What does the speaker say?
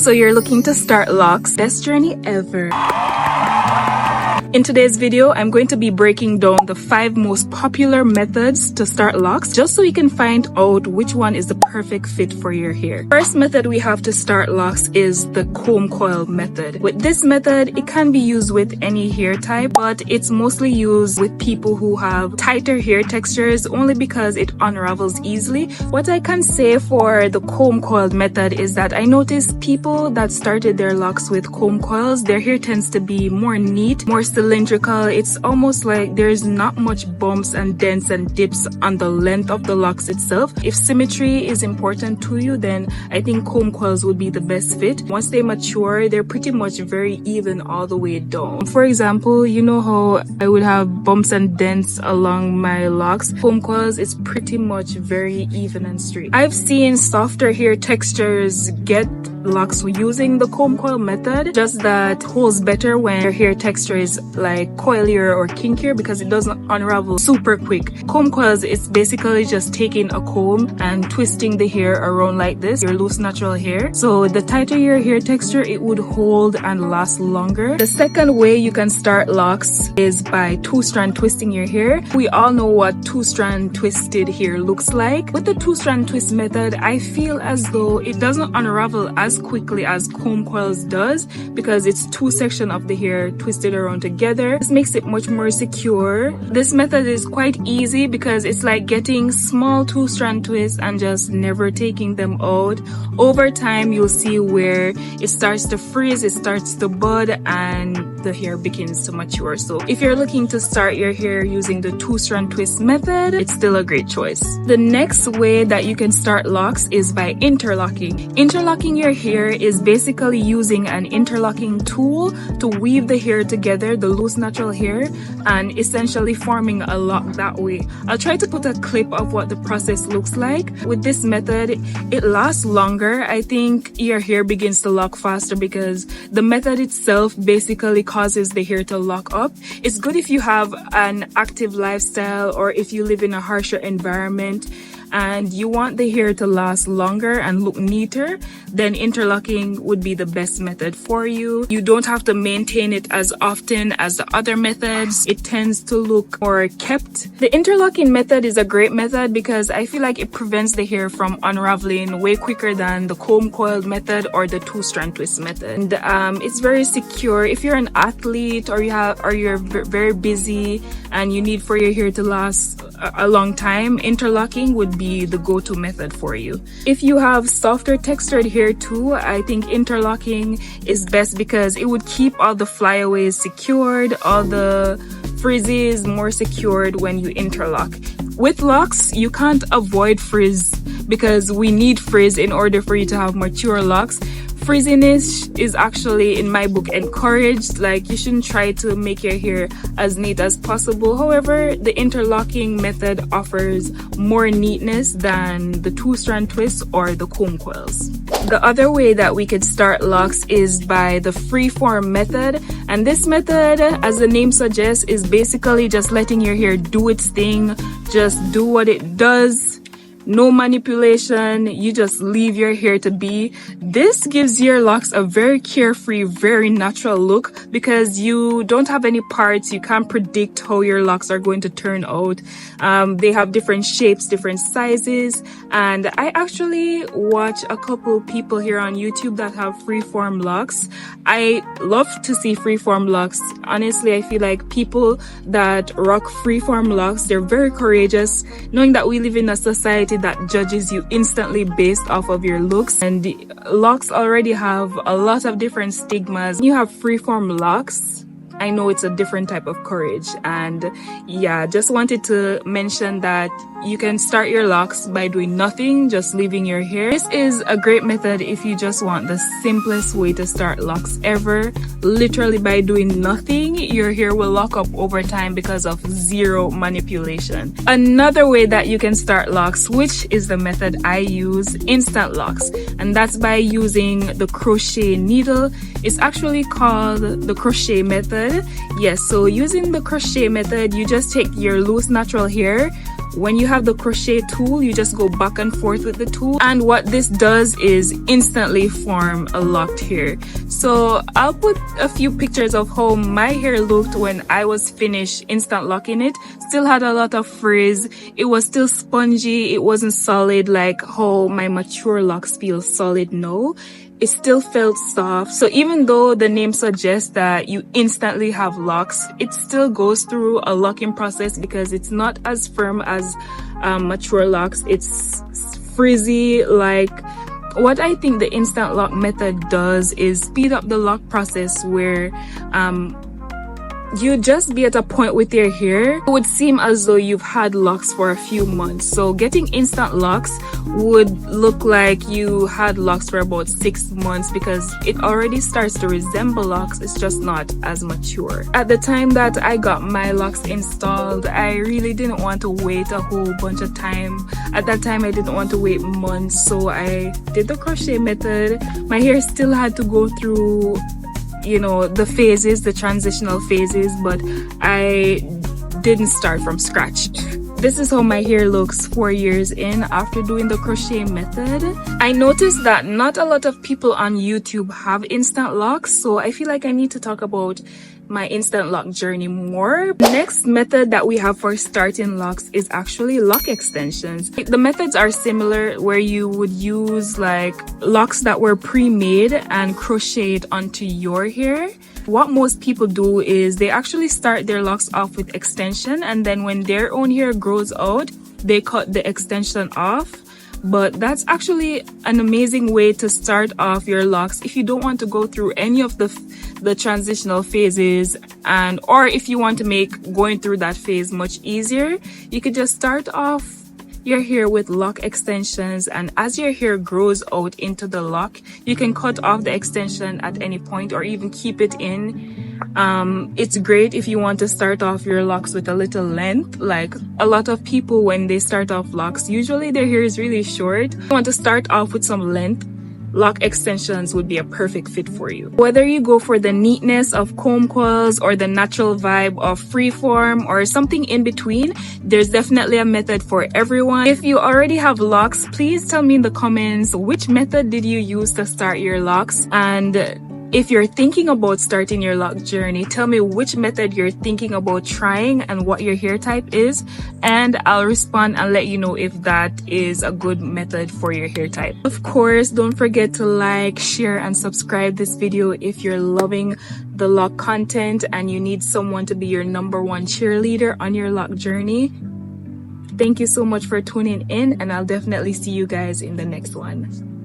So you're looking to start locks? Best journey ever. In today's video, I'm going to be breaking down the 5 most popular methods to start locks, just so you can find out which one is the perfect fit for your hair. First method we have to start locks is the comb coil method. With this method, it can be used with any hair type, but it's mostly used with people who have tighter hair textures only because it unravels easily. What I can say for the comb coil method is that I noticed people that started their locks with comb coils, their hair tends to be more neat, more cylindrical. It's almost like there's not much bumps and dents and dips on the length of the locks itself. If symmetry is important to you, then I think comb coils would be the best fit. Once they mature, they're pretty much very even all the way down. For example, you know how I would have bumps and dents along my locks? Comb coils is pretty much very even and straight. I've seen softer hair textures get locks using the comb coil method, just that holds better when your hair texture is like coilier or kinkier because it doesn't unravel super quick. Comb coils is basically just taking a comb and twisting the hair around like this, your loose natural hair. So the tighter your hair texture, it would hold and last longer. The second way you can start locks is by 2-strand twisting your hair. We all know what 2-strand twisted hair looks like. With the 2-strand twist method, I feel as though it doesn't unravel as quickly as comb coils does because it's 2 sections of the hair twisted around together. This makes it much more secure. This method is quite easy because it's like getting small 2-strand twists and just never taking them out. Over time, you'll see where it starts to freeze, it starts to bud, and the hair begins to mature. So if you're looking to start your hair using the 2-strand twist method, it's still a great choice. The next way that you can start locks is by interlocking. Interlocking your hair is basically using an interlocking tool to weave the hair together, the loose natural hair, and essentially forming a lock that way. I'll try to put a clip of what the process looks like. With this method, it lasts longer. I think your hair begins to lock faster because the method itself basically causes the hair to lock up. It's good if you have an active lifestyle or if you live in a harsher environment and you want the hair to last longer and look neater, then interlocking would be the best method for you. You don't have to maintain it as often as the other methods. It tends to look more kept. The interlocking method is a great method because I feel like it prevents the hair from unraveling way quicker than the comb coiled method or the 2-strand twist method. And it's very secure. If you're an athlete or you're very busy and you need for your hair to last a long time, interlocking would be the go-to method for you. If you have softer textured hair too, I think interlocking is best because it would keep all the flyaways secured, all the frizzes more secured when you interlock. With locks, you can't avoid frizz because we need frizz in order for you to have mature locks. Frizziness is actually, in my book, encouraged. Like, you shouldn't try to make your hair as neat as possible. However, the interlocking method offers more neatness than the 2-strand twist or the comb coils. The other way that we could start locks is by the freeform method. And this method, as the name suggests, is basically just letting your hair do its thing. Just do what it does. No manipulation, you just leave your hair to be. This gives your locks a very carefree, very natural look because you don't have any parts. You can't predict how your locks are going to turn out. They have different shapes, different sizes, and I actually watch a couple people here on YouTube that have freeform locks. I love to see freeform locks. Honestly, I feel like people that rock freeform locks, they're very courageous, knowing that we live in a society that judges you instantly based off of your looks, and locks already have a lot of different stigmas. When you have freeform locks, I know it's a different type of courage. And yeah, just wanted to mention that you can start your locks by doing nothing, just leaving your hair. This is a great method if you just want the simplest way to start locks ever. Literally by doing nothing, your hair will lock up over time because of zero manipulation. Another way that you can start locks, which is the method I use, instant locks, and that's by using the crochet needle. It's actually called the crochet method. Yes, so using the crochet method, you just take your loose natural hair, when you have the crochet tool, you just go back and forth with the tool, and what this does is instantly form a locked hair. So I'll put a few pictures of how my hair looked when I was finished instant locking it. Still had a lot of frizz. It was still spongy. It wasn't solid like how my mature locks feel solid now. It still felt soft. So even though the name suggests that you instantly have locks, it still goes through a locking process because it's not as firm as mature locks. It's frizzy. Like, what I think the instant lock method does is speed up the lock process where you just be at a point with your hair. It would seem as though you've had locks for a few months. So getting instant locks would look like you had locks for about 6 months because it already starts to resemble locks. It's just not as mature. At the time that I got my locks installed, I really didn't want to wait a whole bunch of time. At that time, I didn't want to wait months. So I did the crochet method. My hair still had to go through, you know, the phases, the transitional phases, but I didn't start from scratch. This is how my hair looks 4 years in after doing the crochet method. I noticed that not a lot of people on YouTube have instant locks, so I feel like I need to talk about my instant lock journey more. Next method that we have for starting locks is actually lock extensions. The methods are similar, where you would use like locks that were pre-made and crochet it onto your hair. What most people do is they actually start their locks off with extension, and then when their own hair grows out, they cut the extension off. But that's actually an amazing way to start off your locks if you don't want to go through any of the transitional phases, and or if you want to make going through that phase much easier, you could just start off your hair with lock extensions, and as your hair grows out into the lock, you can cut off the extension at any point or even keep it in. It's great if you want to start off your locks with a little length. Like, a lot of people, when they start off locks, usually their hair is really short. If you want to start off with some length, lock extensions would be a perfect fit for you. Whether you go for the neatness of comb coils or the natural vibe of freeform or something in between, there's definitely a method for everyone. If you already have locks, please tell me in the comments which method did you use to start your locks, and if you're thinking about starting your lock journey, tell me which method you're thinking about trying and what your hair type is, and I'll respond and let you know if that is a good method for your hair type. Of course, don't forget to like, share, and subscribe this video if you're loving the lock content and you need someone to be your #1 cheerleader on your lock journey. Thank you so much for tuning in, and I'll definitely see you guys in the next one.